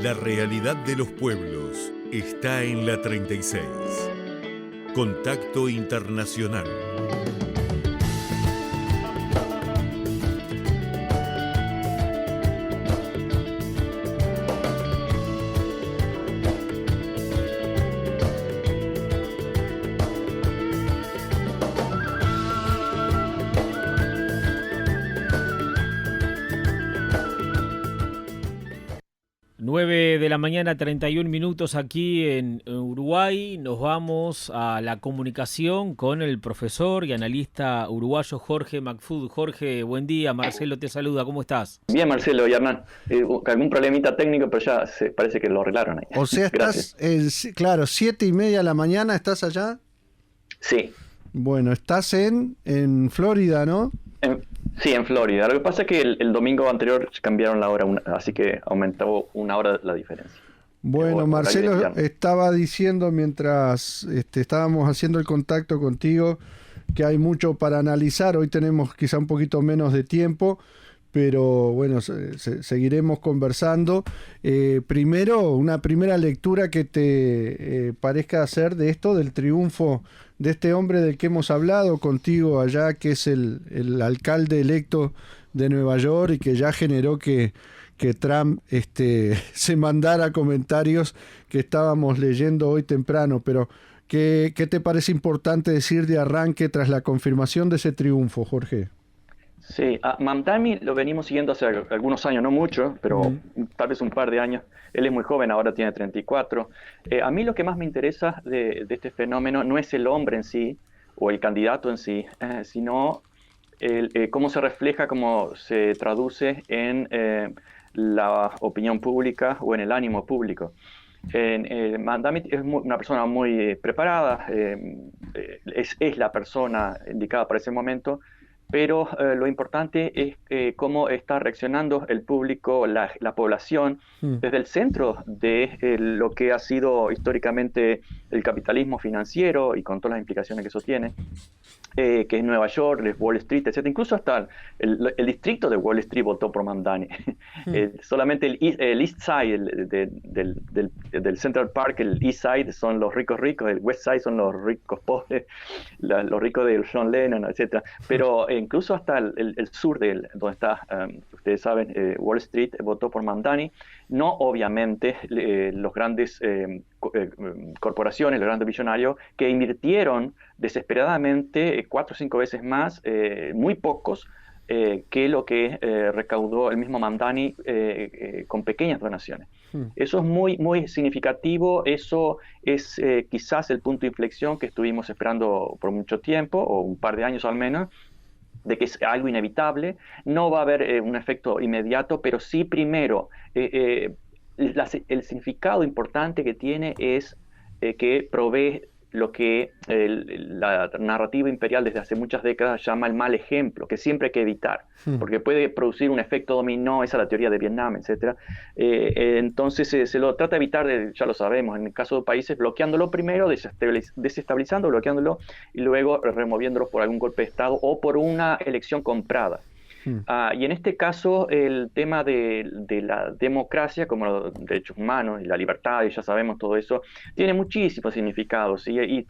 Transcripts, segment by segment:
La realidad de los pueblos está en la 36. Contacto Internacional. De la mañana, 31 minutos aquí en Uruguay. Nos vamos a la comunicación con el profesor y analista uruguayo Jorge Macfud. Jorge, buen día. Marcelo te saluda. ¿Cómo estás? Bien, Marcelo y Hernán. Algún problemita técnico, pero ya parece que lo arreglaron ahí. O sea, estás, claro, 7:30 de la mañana, ¿estás allá? Sí. Bueno, estás en Florida, ¿no? Sí, en Florida. Lo que pasa es que el domingo anterior cambiaron la hora, así que aumentó una hora la diferencia. Bueno, Marcelo estaba diciendo mientras estábamos haciendo el contacto contigo que hay mucho para analizar. Hoy tenemos quizá un poquito menos de tiempo, pero bueno, seguiremos conversando. Primero, una primera lectura que te parezca hacer de esto, del triunfo de este hombre del que hemos hablado contigo allá, que es el alcalde electo de Nueva York y que ya generó que Trump se mandara comentarios que estábamos leyendo hoy temprano. Pero, ¿qué te parece importante decir de arranque tras la confirmación de ese triunfo, Jorge? Sí, a Mamdani lo venimos siguiendo hace algunos años, no mucho, pero tal vez un par de años. Él es muy joven, ahora tiene 34. A mí lo que más me interesa de este fenómeno no es el hombre en sí, o el candidato en sí, sino cómo se refleja, cómo se traduce en la opinión pública o en el ánimo público. Mamdani es una persona muy preparada, es la persona indicada para ese momento. Pero lo importante es cómo está reaccionando el público, la población, desde el centro de lo que ha sido históricamente el capitalismo financiero y con todas las implicaciones que eso tiene, que es Nueva York, Wall Street, etc. Incluso hasta el distrito de Wall Street votó por Mamdani. Solamente el East Side del Central Park, el East Side son los ricos, el West Side son los ricos pobres, los ricos de John Lennon, etc. Pero incluso hasta el sur donde está, ustedes saben, Wall Street votó por Mamdani. No obviamente los grandes corporaciones, los grandes billonarios que invirtieron desesperadamente 4 o 5 veces más, muy pocos, que lo que recaudó el mismo Mamdani con pequeñas donaciones. Eso es muy, muy significativo. Eso es quizás el punto de inflexión que estuvimos esperando por mucho tiempo, o un par de años al menos, de que es algo inevitable. No va a haber un efecto inmediato, pero sí primero el significado importante que tiene es que provee lo que la narrativa imperial desde hace muchas décadas llama el mal ejemplo, que siempre hay que evitar, porque puede producir un efecto dominó. Esa es la teoría de Vietnam, etc. Entonces se lo trata de evitar, ya lo sabemos, en el caso de países, bloqueándolo primero, desestabilizando, bloqueándolo, y luego removiéndolo por algún golpe de Estado o por una elección comprada. Y en este caso el tema de la democracia como los derechos humanos y la libertad, y ya sabemos todo eso, tiene muchísimos significados y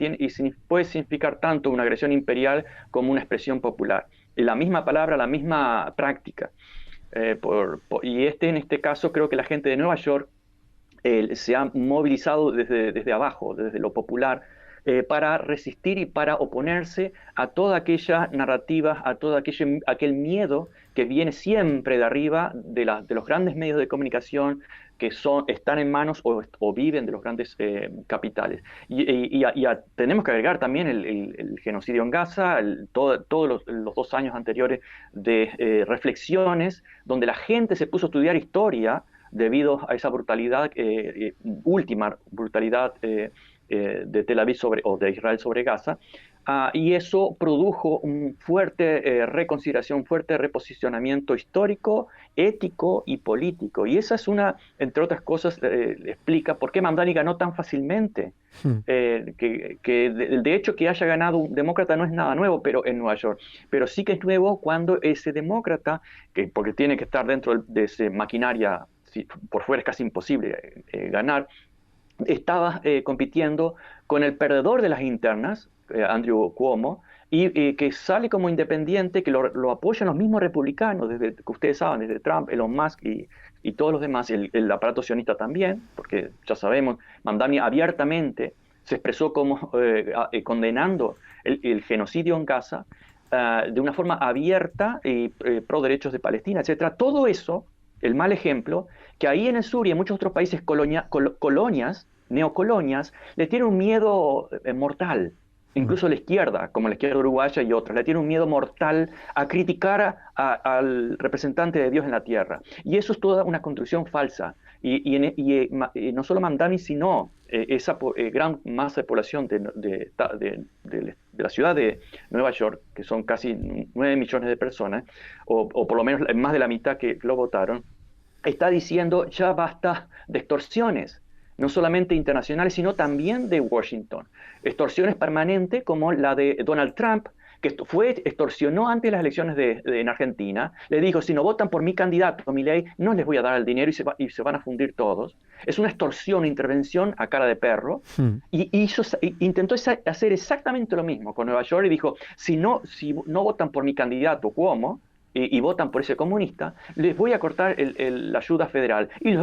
puede significar tanto una agresión imperial como una expresión popular. La misma palabra, la misma práctica. Y en este caso creo que la gente de Nueva York se ha movilizado desde abajo, desde lo popular, para resistir y para oponerse a toda aquella narrativa, a todo aquel miedo que viene siempre de arriba de los grandes medios de comunicación que están en manos o viven de los grandes capitales. Tenemos que agregar también el genocidio en Gaza, todos los 2 años anteriores de reflexiones donde la gente se puso a estudiar historia debido a esa brutalidad, última brutalidad de Tel Aviv o de Israel sobre Gaza, y eso produjo un fuerte reconsideración, un fuerte reposicionamiento histórico, ético y político. Y esa es entre otras cosas, explica por qué Mamdani ganó tan fácilmente. De hecho, que haya ganado un demócrata no es nada nuevo, pero en Nueva York. Pero sí que es nuevo cuando ese demócrata, porque tiene que estar dentro de esa maquinaria por fuera es casi imposible ganar, estaba compitiendo con el perdedor de las internas, Andrew Cuomo, y que sale como independiente, que lo apoyan los mismos republicanos, desde que ustedes saben, desde Trump, Elon Musk y todos los demás, el aparato sionista también, porque ya sabemos, Mamdani abiertamente se expresó como condenando el genocidio en Gaza de una forma abierta y pro derechos de Palestina, etcétera. Todo eso, el mal ejemplo, que ahí en el sur y en muchos otros países colonias, neocolonias, le tienen un miedo mortal. Incluso la izquierda, como la izquierda uruguaya y otras, le tiene un miedo mortal a criticar al representante de Dios en la tierra. Y eso es toda una construcción falsa. Y no solo Mamdani, sino esa gran masa de población de la ciudad de Nueva York, que son casi 9 millones de personas, o por lo menos más de la mitad que lo votaron, está diciendo ya basta de extorsiones, no solamente internacionales, sino también de Washington. Extorsiones permanentes como la de Donald Trump, que extorsionó antes de las elecciones en Argentina, le dijo, si no votan por mi candidato, Milei, no les voy a dar el dinero y se van a fundir todos. Es una extorsión, una intervención a cara de perro, y intentó hacer exactamente lo mismo con Nueva York y dijo, si no votan por mi candidato Cuomo, y votan por ese comunista, les voy a cortar la ayuda federal. Y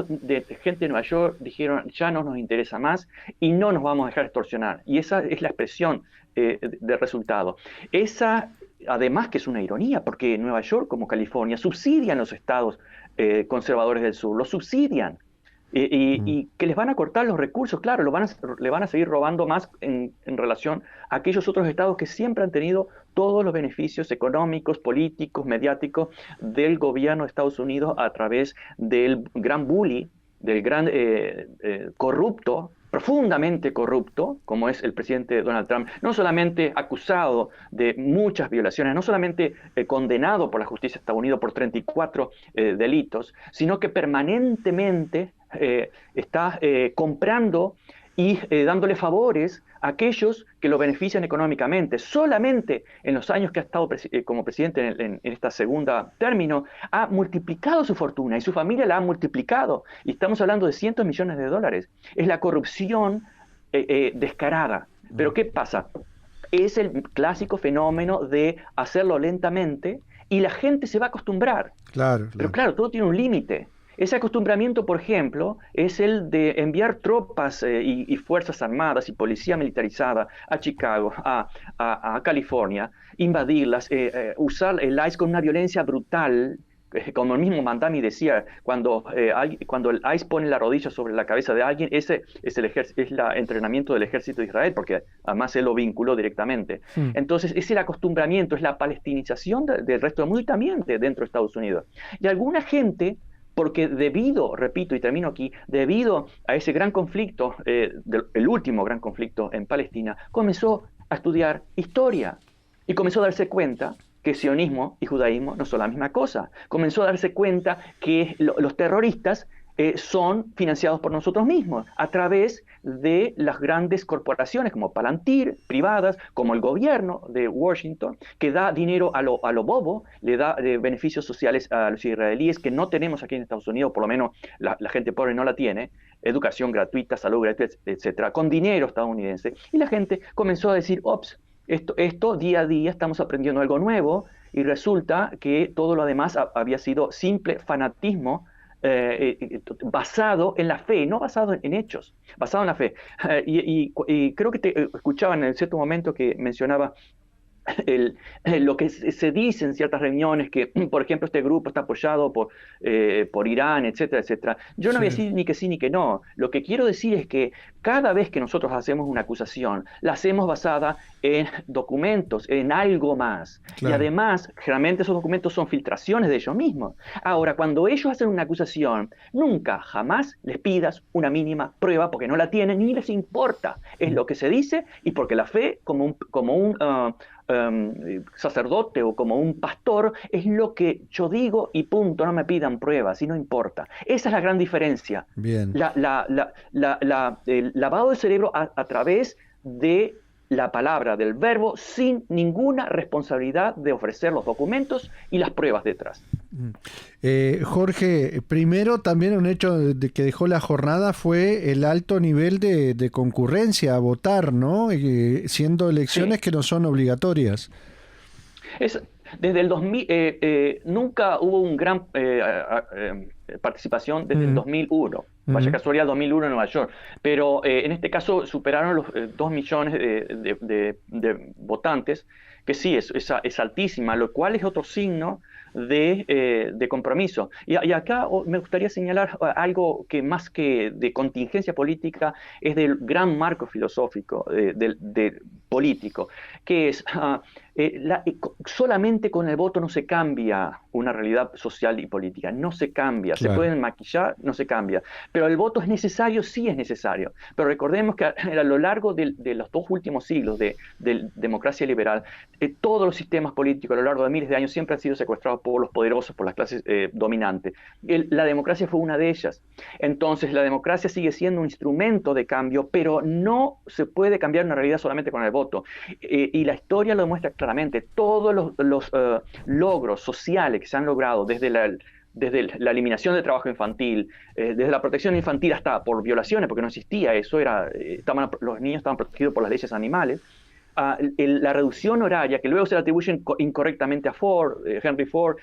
gente de Nueva York dijeron, ya no nos interesa más y no nos vamos a dejar extorsionar. Y esa es la expresión del resultado. Esa, además que es una ironía, porque Nueva York como California subsidian los estados conservadores del sur, los subsidian. Y que les van a cortar los recursos, claro, le van a seguir robando más en relación a aquellos otros estados que siempre han tenido todos los beneficios económicos, políticos, mediáticos del gobierno de Estados Unidos a través del gran bully, del gran corrupto, profundamente corrupto, como es el presidente Donald Trump, no solamente acusado de muchas violaciones, no solamente condenado por la justicia de Estados Unidos por 34 delitos, sino que permanentemente está comprando y dándole favores a aquellos que lo benefician económicamente. Solamente en los años que ha estado como presidente en esta segunda término, ha multiplicado su fortuna y su familia la ha multiplicado. Y estamos hablando de cientos de millones de dólares. Es la corrupción descarada. Pero ¿qué pasa? Es el clásico fenómeno de hacerlo lentamente y la gente se va a acostumbrar. Claro. Pero claro, todo tiene un límite. Ese acostumbramiento, por ejemplo, es el de enviar tropas y fuerzas armadas y policía militarizada a Chicago, a California, invadirlas, usar el ICE con una violencia brutal, como el mismo Mamdani decía, cuando el ICE pone la rodilla sobre la cabeza de alguien, ese es el entrenamiento del ejército de Israel, porque además él lo vinculó directamente. Entonces, es el acostumbramiento, es la palestinización del resto del mundo y también dentro de Estados Unidos. Y alguna gente, porque repito y termino aquí, debido a ese gran conflicto, el último gran conflicto en Palestina, comenzó a estudiar historia y comenzó a darse cuenta que sionismo y judaísmo no son la misma cosa. Comenzó a darse cuenta que los terroristas son financiados por nosotros mismos a través de las grandes corporaciones como Palantir, privadas, como el gobierno de Washington, que da dinero a lo bobo, le da beneficios sociales a los israelíes que no tenemos aquí en Estados Unidos, por lo menos la gente pobre no la tiene, educación gratuita, salud gratuita, etcétera, con dinero estadounidense. Y la gente comenzó a decir, ops, esto día a día estamos aprendiendo algo nuevo y resulta que todo lo demás había sido simple fanatismo basado en la fe, no basado en hechos, basado en la fe. Y creo que te escuchaba en cierto momento que mencionaba lo que se dice en ciertas reuniones, que por ejemplo este grupo está apoyado por Irán, etcétera, etcétera. Yo no voy a decir ni que sí ni que no. Lo que quiero decir es que cada vez que nosotros hacemos una acusación, la hacemos basada en documentos, en algo más. Claro. Y además, generalmente esos documentos son filtraciones de ellos mismos. Ahora, cuando ellos hacen una acusación, nunca, jamás les pidas una mínima prueba porque no la tienen ni les importa. Es lo que se dice y porque la fe, como un sacerdote o como un pastor, es lo que yo digo y punto, no me pidan pruebas y no importa. Esa es la gran diferencia. Bien. El lavado de cerebro a través de la palabra del verbo sin ninguna responsabilidad de ofrecer los documentos y las pruebas detrás. Jorge, primero también un hecho de que dejó la jornada fue el alto nivel de concurrencia a votar, ¿no? Siendo elecciones que no son obligatorias. Desde el 2000, nunca hubo un gran participación desde el 2001. Vaya casualidad, 2001 en Nueva York. Pero en este caso superaron los 2 millones de votantes, que sí, es altísima, lo cual es otro signo de compromiso. Y acá me gustaría señalar algo que más que de contingencia política es del gran marco filosófico político, que es solamente con el voto no se cambia una realidad social y política, no se cambia, claro. Se pueden maquillar, no se cambia, pero el voto es necesario, sí es necesario, pero recordemos que a lo largo de los 2 últimos siglos de democracia liberal, todos los sistemas políticos a lo largo de miles de años siempre han sido secuestrados por los poderosos, por las clases dominantes. La democracia fue una de ellas. Entonces la democracia sigue siendo un instrumento de cambio, pero no se puede cambiar una realidad solamente con el voto. Y la historia lo demuestra claramente. Todos los logros sociales que se han logrado desde la eliminación del trabajo infantil, desde la protección infantil hasta por violaciones, porque no existía eso, los niños estaban protegidos por las leyes animales, la reducción horaria, que luego se le atribuyen incorrectamente a Henry Ford,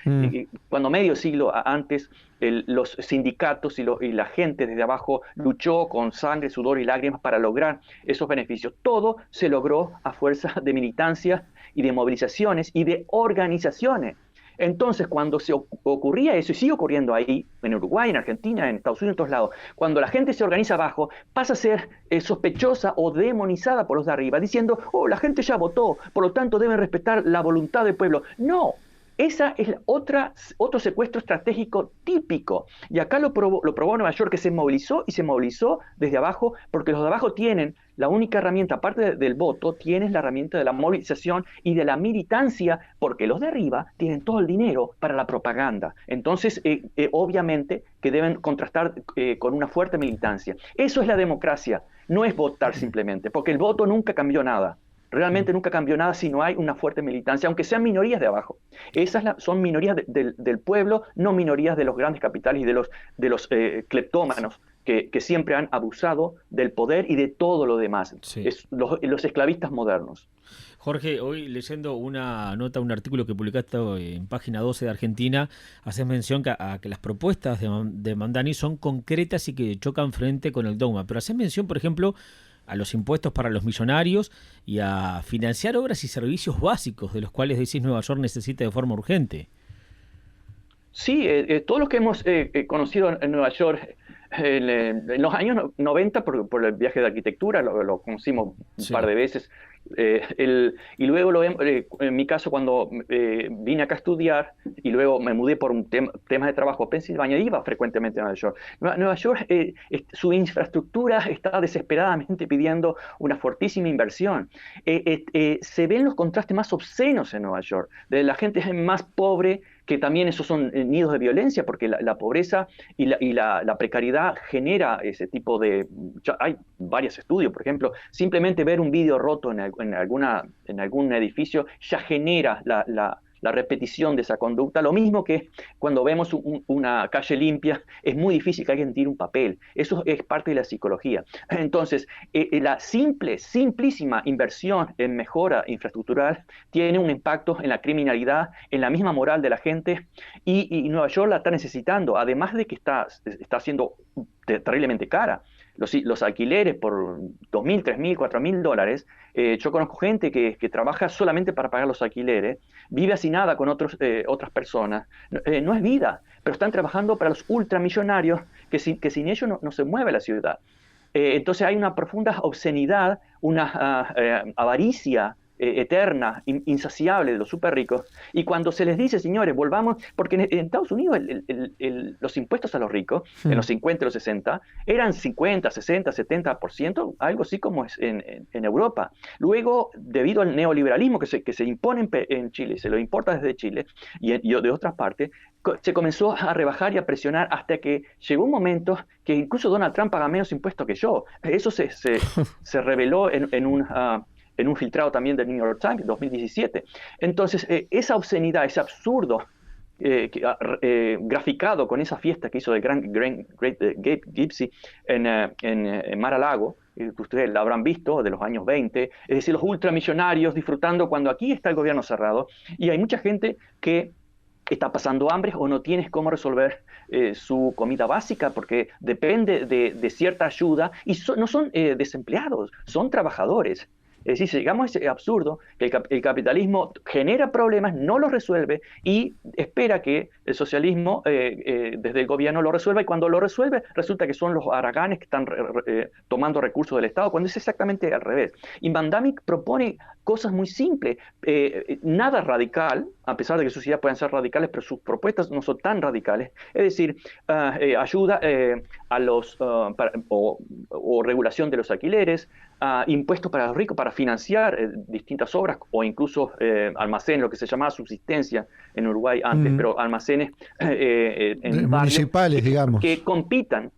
cuando medio siglo antes los sindicatos y la gente desde abajo luchó con sangre, sudor y lágrimas para lograr esos beneficios. Todo se logró a fuerza de militancia y de movilizaciones y de organizaciones. Entonces, cuando se ocurría eso, y sigue ocurriendo ahí, en Uruguay, en Argentina, en Estados Unidos, en todos lados, cuando la gente se organiza abajo, pasa a ser sospechosa o demonizada por los de arriba, diciendo, la gente ya votó, por lo tanto deben respetar la voluntad del pueblo. No, esa es otro secuestro estratégico típico. Y acá lo probó Nueva York, que se movilizó desde abajo, porque los de abajo tienen la única herramienta, aparte del voto, tienes la herramienta de la movilización y de la militancia, porque los de arriba tienen todo el dinero para la propaganda. Entonces, obviamente que deben contrastar con una fuerte militancia. Eso es la democracia, no es votar simplemente, porque el voto nunca cambió nada. Realmente nunca cambió nada si no hay una fuerte militancia, aunque sean minorías de abajo. Esas son minorías del pueblo, no minorías de los grandes capitales y de los cleptómanos que siempre han abusado del poder y de todo lo demás. Sí. Los esclavistas modernos. Jorge, hoy leyendo una nota, un artículo que publicaste en página 12 de Argentina, haces mención a que las propuestas de Mamdani son concretas y que chocan frente con el dogma. Pero haces mención, por ejemplo, a los impuestos para los millonarios y a financiar obras y servicios básicos de los cuales, decís, Nueva York necesita de forma urgente. Sí, todo lo que hemos conocido en Nueva York en los años 90 por el viaje de arquitectura, lo conocimos un par de veces, y luego en mi caso cuando vine acá a estudiar y luego me mudé por un tema de trabajo a Pensilvania, iba frecuentemente a Nueva York. Nueva York, su infraestructura está desesperadamente pidiendo una fortísima inversión. Se ven los contrastes más obscenos en Nueva York, de la gente más pobre, que también esos son nidos de violencia, porque la pobreza y la precariedad genera ese tipo de... Hay varios estudios, por ejemplo, simplemente ver un vidrio roto en algún edificio ya genera la repetición de esa conducta. Lo mismo que cuando vemos una calle limpia, es muy difícil que alguien tire un papel. Eso es parte de la psicología. Entonces, la simplísima inversión en mejora infraestructural tiene un impacto en la criminalidad, en la misma moral de la gente, y Nueva York la está necesitando, además de que está siendo terriblemente cara. Los alquileres por $2,000, $3,000, $4,000. Yo conozco gente que trabaja solamente para pagar los alquileres, vive hacinada con otras personas. No es vida, pero están trabajando para los ultramillonarios que sin ellos no se mueve la ciudad. Entonces hay una profunda obscenidad, una avaricia eterna, insaciable de los súper ricos, y cuando se les dice, señores, volvamos, porque en Estados Unidos los impuestos a los ricos, en los 50 y los 60, eran 50, 60, 70%, algo así como es en Europa. Luego, debido al neoliberalismo que se impone en Chile, se lo importa desde Chile y de otras partes, se comenzó a rebajar y a presionar hasta que llegó un momento que incluso Donald Trump paga menos impuestos que yo. Eso se reveló en en un filtrado también del New York Times, 2017. Entonces, esa obscenidad, ese absurdo graficado con esa fiesta que hizo de Great Gypsy en Mar-a-Lago, que ustedes la habrán visto, de los años 20, es decir, los ultramillonarios disfrutando cuando aquí está el gobierno cerrado, y hay mucha gente que está pasando hambre o no tienes cómo resolver su comida básica porque depende de cierta ayuda, y no son desempleados, son trabajadores. Es decir, llegamos a ese absurdo que el capitalismo genera problemas, no los resuelve y espera que el socialismo desde el gobierno lo resuelva, y cuando lo resuelve resulta que son los haraganes que están tomando recursos del Estado, cuando es exactamente al revés. Y Mamdani propone cosas muy simples, nada radical, a pesar de que sus ideas pueden ser radicales, pero sus propuestas no son tan radicales. Es decir, ayuda a los o regulación de los alquileres, impuestos para los ricos para financiar distintas obras o incluso almacenes, lo que se llamaba subsistencia en Uruguay antes, pero almacenes en municipales, barrios digamos, que compitan.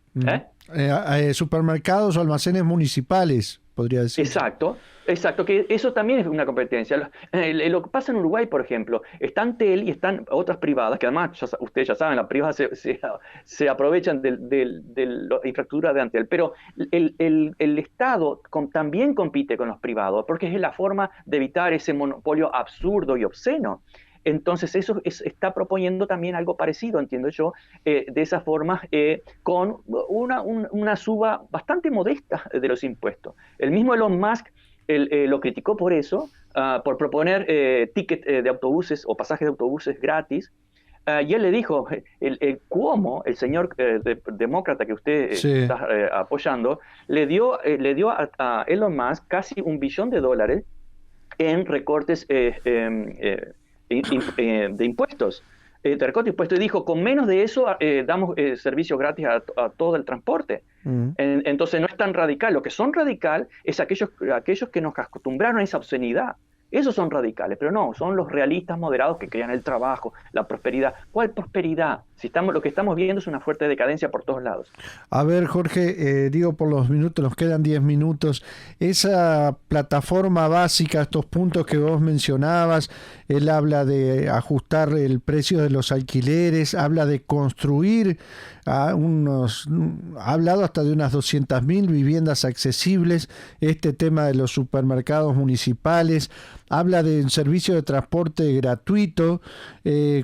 Supermercados o almacenes municipales, podría decir. Exacto, que eso también es una competencia. Lo que pasa en Uruguay, por ejemplo, están TEL y están otras privadas, que además ustedes ya saben, las privadas se aprovechan de la infraestructura de Antel, pero el Estado también compite con los privados, porque es la forma de evitar ese monopolio absurdo y obsceno. Entonces eso está proponiendo también algo parecido, entiendo yo, de esa forma, con una suba bastante modesta de los impuestos. El mismo Elon Musk lo criticó por eso, por proponer tickets de autobuses o pasajes de autobuses gratis, y él le dijo, el Cuomo, el señor demócrata que usted está apoyando, le dio a Elon Musk casi $1 billón en recortes de impuestos. De recorte de impuestos, y dijo, con menos de eso damos servicio gratis a todo el transporte. Entonces no es tan radical. Lo que son radical es aquellos que nos acostumbraron a esa obscenidad. Esos son radicales, pero no, son los realistas moderados que crean el trabajo, la prosperidad. ¿Cuál prosperidad? Lo que estamos viendo es una fuerte decadencia por todos lados. A ver, Jorge, digo por los minutos, nos quedan 10 minutos. Esa plataforma básica, estos puntos que vos mencionabas, él habla de ajustar el precio de los alquileres, habla de construir ha hablado hasta de unas 200.000 viviendas accesibles, este tema de los supermercados municipales, habla de un servicio de transporte gratuito,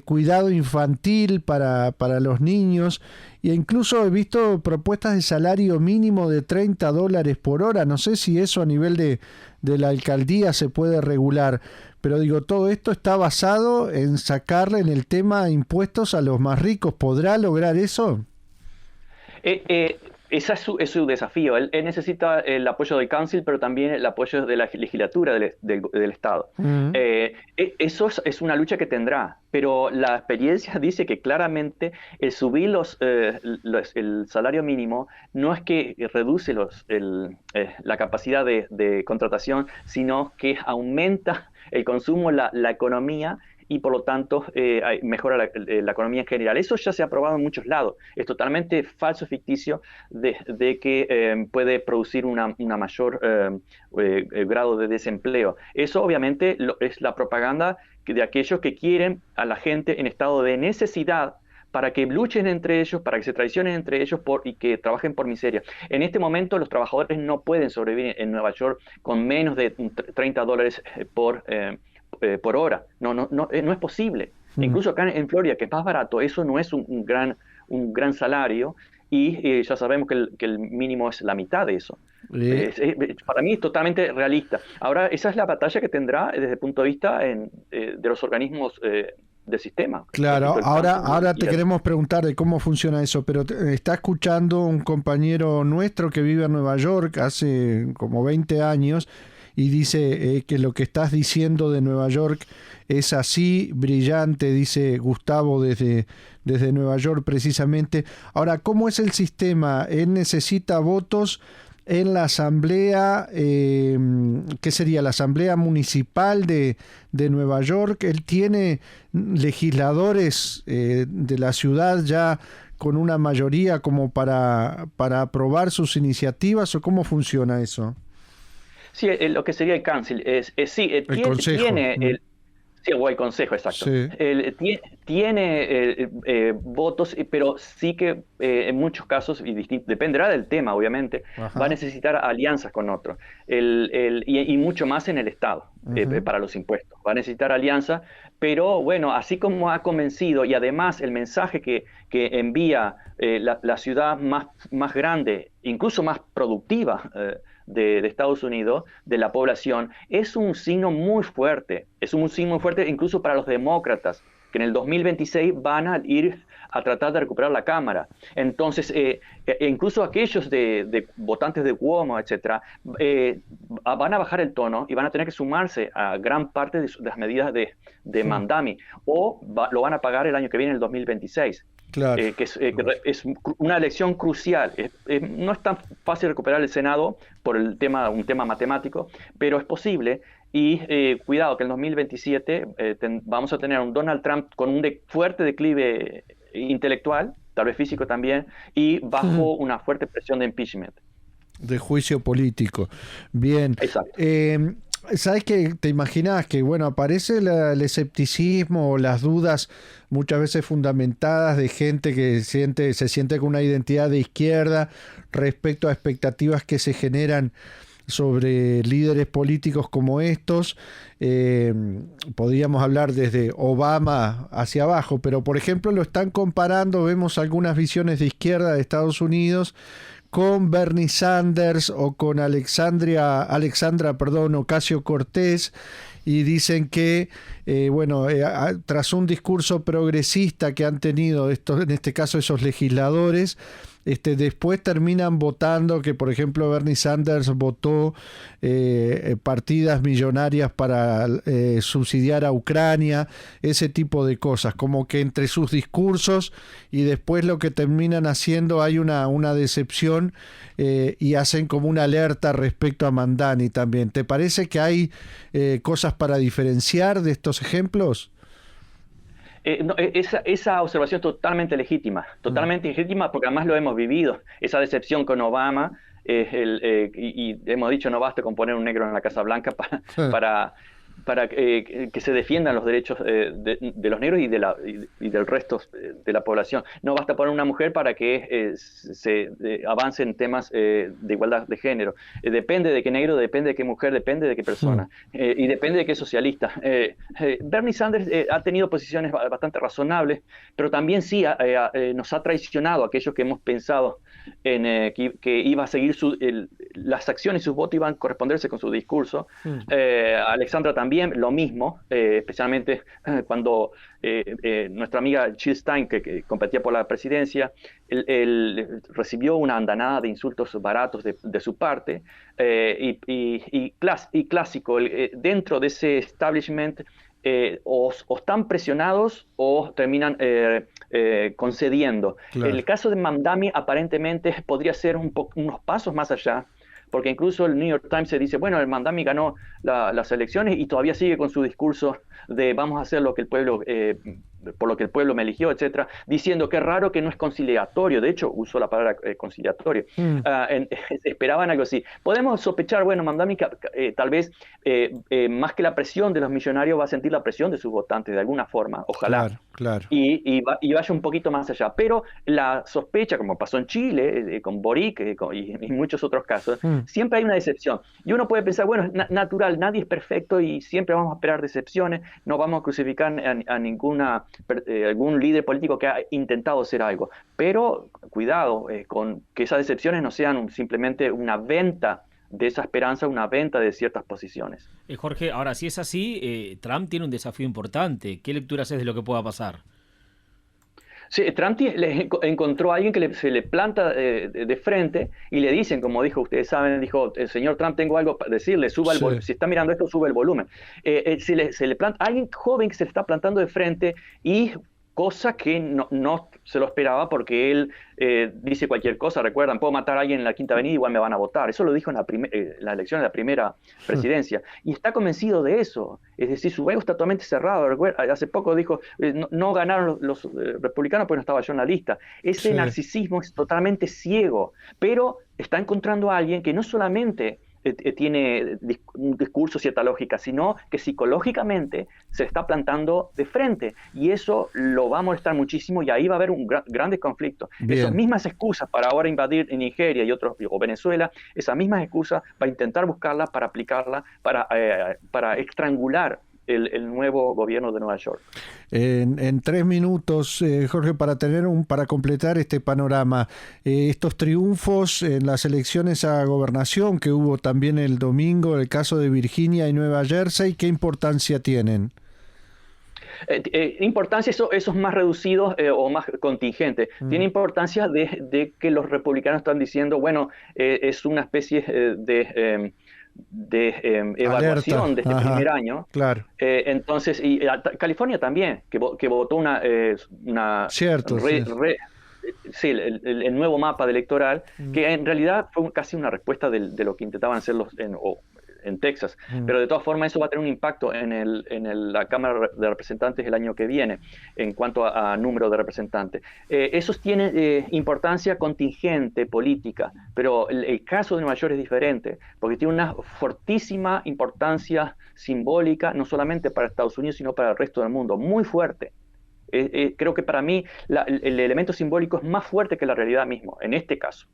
cuidado infantil para los niños, e incluso he visto propuestas de salario mínimo de $30 por hora. No sé si eso a nivel de la alcaldía se puede regular, pero digo, todo esto está basado en sacarle en el tema impuestos a los más ricos. ¿Podrá lograr eso? Ese es su desafío. Él necesita el apoyo del Council, pero también el apoyo de la legislatura del Estado. Uh-huh. Eso es una lucha que tendrá, pero la experiencia dice que claramente el subir el salario mínimo no es que reduce la capacidad de contratación, sino que aumenta el consumo, la economía, y por lo tanto mejora la economía en general. Eso ya se ha probado en muchos lados. Es totalmente falso, ficticio, de que puede producir una mayor grado de desempleo. Eso obviamente es la propaganda de aquellos que quieren a la gente en estado de necesidad para que luchen entre ellos, para que se traicionen entre ellos y que trabajen por miseria. En este momento los trabajadores no pueden sobrevivir en Nueva York con menos de $30 por hora. No es posible. Incluso acá en Florida, que es más barato, eso no es un gran salario, y ya sabemos que el mínimo es la mitad de eso. Para mí es totalmente realista. Ahora, esa es la batalla que tendrá desde el punto de vista de los organismos del sistema. Claro, ahora te queremos preguntar de cómo funciona eso, pero está escuchando un compañero nuestro que vive en Nueva York hace como 20 años, y dice que lo que estás diciendo de Nueva York es así, brillante, dice Gustavo desde Nueva York precisamente. Ahora, ¿cómo es el sistema? Él necesita votos en la asamblea, ¿qué sería? La asamblea municipal de Nueva York. Él tiene legisladores de la ciudad ya con una mayoría como para aprobar sus iniciativas, ¿o cómo funciona eso? Sí, lo que sería el council, sí, El consejo. tiene sí, o el consejo, exacto. Sí. Tiene votos, pero sí que en muchos casos, y dependerá del tema, obviamente, Ajá. va a necesitar alianzas con otros, y mucho más en el Estado, para los impuestos. Va a necesitar alianzas, pero bueno, así como ha convencido, y además el mensaje que envía la ciudad más grande, incluso más productiva, de Estados Unidos, de la población, es un signo muy fuerte. Es un signo muy fuerte incluso para los demócratas, que en el 2026 van a ir a tratar de recuperar la Cámara. Entonces, incluso aquellos de votantes de Cuomo, etcétera, van a bajar el tono y van a tener que sumarse a gran parte de las medidas de Mamdani, o lo van a pagar el año que viene, el 2026. Claro. Que es una elección crucial. No es tan fácil recuperar el Senado por un tema matemático, pero es posible. Y cuidado, que en 2027 vamos a tener un Donald Trump con un fuerte declive intelectual, tal vez físico también, y bajo una fuerte presión de impeachment. De juicio político. Bien. Exacto. ¿Sabes qué? ¿Te imaginas que, bueno, aparece el escepticismo o las dudas muchas veces fundamentadas de gente que se siente con una identidad de izquierda respecto a expectativas que se generan sobre líderes políticos como estos? Podríamos hablar desde Obama hacia abajo, pero por ejemplo lo están comparando, vemos algunas visiones de izquierda de Estados Unidos con Bernie Sanders o con Alexandra Ocasio-Cortez, y dicen que tras un discurso progresista que han tenido en este caso esos legisladores, después terminan votando que, por ejemplo, Bernie Sanders votó partidas millonarias para subsidiar a Ucrania, ese tipo de cosas, como que entre sus discursos y después lo que terminan haciendo hay una decepción, y hacen como una alerta respecto a Mamdani también. ¿Te parece que hay cosas para diferenciar de estos ejemplos? No, esa observación es totalmente legítima, porque además lo hemos vivido, esa decepción con Obama, y hemos dicho no basta con poner un negro en la Casa Blanca para que se defiendan los derechos de los negros y del resto de la población. No basta poner una mujer para que se avance en temas de igualdad de género. Depende de qué negro, depende de qué mujer, depende de qué persona, y depende de qué socialista. Bernie Sanders ha tenido posiciones bastante razonables, pero también sí nos ha traicionado a aquellos que hemos pensado en que iba a seguir las acciones y sus votos iban a corresponderse con su discurso. Alexandra también lo mismo, especialmente cuando nuestra amiga Jill Stein, que competía por la presidencia, él recibió una andanada de insultos baratos de su parte, y clásico, dentro de ese establishment, o están presionados o terminan concediendo. Claro. El caso de Mamdani aparentemente podría ser unos pasos más allá, porque incluso el New York Times se dice, bueno, el Mamdani ganó las elecciones y todavía sigue con su discurso de vamos a hacer lo que el pueblo, por lo que el pueblo me eligió, etcétera, diciendo que es raro que no es conciliatorio. De hecho, usó la palabra conciliatorio. Esperaban algo así. Podemos sospechar, bueno, Mamdani tal vez más que la presión de los millonarios va a sentir la presión de sus votantes de alguna forma, ojalá. Claro. Y vaya un poquito más allá. Pero la sospecha, como pasó en Chile, con Boric y muchos otros casos, siempre hay una decepción. Y uno puede pensar, bueno, es natural, nadie es perfecto y siempre vamos a esperar decepciones, no vamos a crucificar a algún líder político que ha intentado hacer algo. Pero cuidado con que esas decepciones no sean simplemente una venta de esa esperanza, una venta de ciertas posiciones. Jorge, ahora, si es así, Trump tiene un desafío importante. ¿Qué lectura haces de lo que pueda pasar? Sí, Trump encontró a alguien que se le planta de frente y le dicen, como dijo, ustedes saben, dijo, señor Trump, tengo algo para decirle, suba el volumen. Si está mirando esto, sube el volumen. Se le planta a alguien joven que se le está plantando de frente, y cosa que no se lo esperaba, porque él dice cualquier cosa. Recuerdan, puedo matar a alguien en la Quinta Avenida, igual me van a votar. Eso lo dijo en la elección de la primera presidencia. Y está convencido de eso. Es decir, su ego está totalmente cerrado. Hace poco dijo, no ganaron los republicanos porque no estaba yo en la lista. Ese narcisismo es totalmente ciego, pero está encontrando a alguien que no solamente tiene un discurso, cierta lógica, sino que psicológicamente se está plantando de frente, y eso lo va a molestar muchísimo, y ahí va a haber un grandes conflictos. Esas mismas excusas para ahora invadir en Nigeria y otros, o Venezuela, esas mismas excusas va a intentar buscarlas para aplicarlas, para estrangular el nuevo gobierno de Nueva York. En 3 minutos, Jorge, para completar este panorama, estos triunfos en las elecciones a gobernación que hubo también el domingo, el caso de Virginia y Nueva Jersey, ¿qué importancia tienen? Importancia, esos más reducidos o más contingentes. Tiene importancia de que los republicanos están diciendo, bueno, es una especie de evaluación de este primer año. Claro. Entonces, y California también, que votó el nuevo mapa electoral, que en realidad fue casi una respuesta de lo que intentaban hacer en Texas, pero de todas formas eso va a tener un impacto en la Cámara de Representantes el año que viene en cuanto a número de representantes. Esos tienen importancia contingente política, pero el caso de Nueva York es diferente, porque tiene una fortísima importancia simbólica, no solamente para Estados Unidos, sino para el resto del mundo, muy fuerte. Creo que para mí el elemento simbólico es más fuerte que la realidad mismo, en este caso.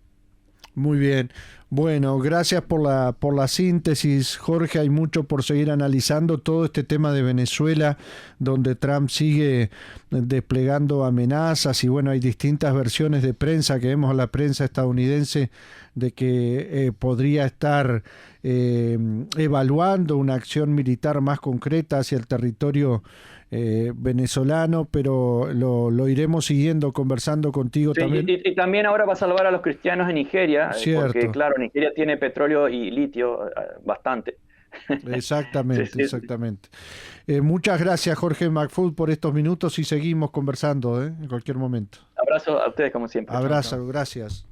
Muy bien. Bueno, gracias por la síntesis, Jorge. Hay mucho por seguir analizando todo este tema de Venezuela, donde Trump sigue desplegando amenazas y bueno, hay distintas versiones de prensa que vemos a la prensa estadounidense de que podría estar evaluando una acción militar más concreta hacia el territorio venezolano, pero lo iremos siguiendo, conversando contigo también. Y también ahora va a salvar a los cristianos en Nigeria, porque claro, Nigeria tiene petróleo y litio bastante. Exactamente, exactamente. Muchas gracias, Jorge Macfood, por estos minutos y seguimos conversando en cualquier momento. Abrazo a ustedes como siempre. Abrazo, gracias.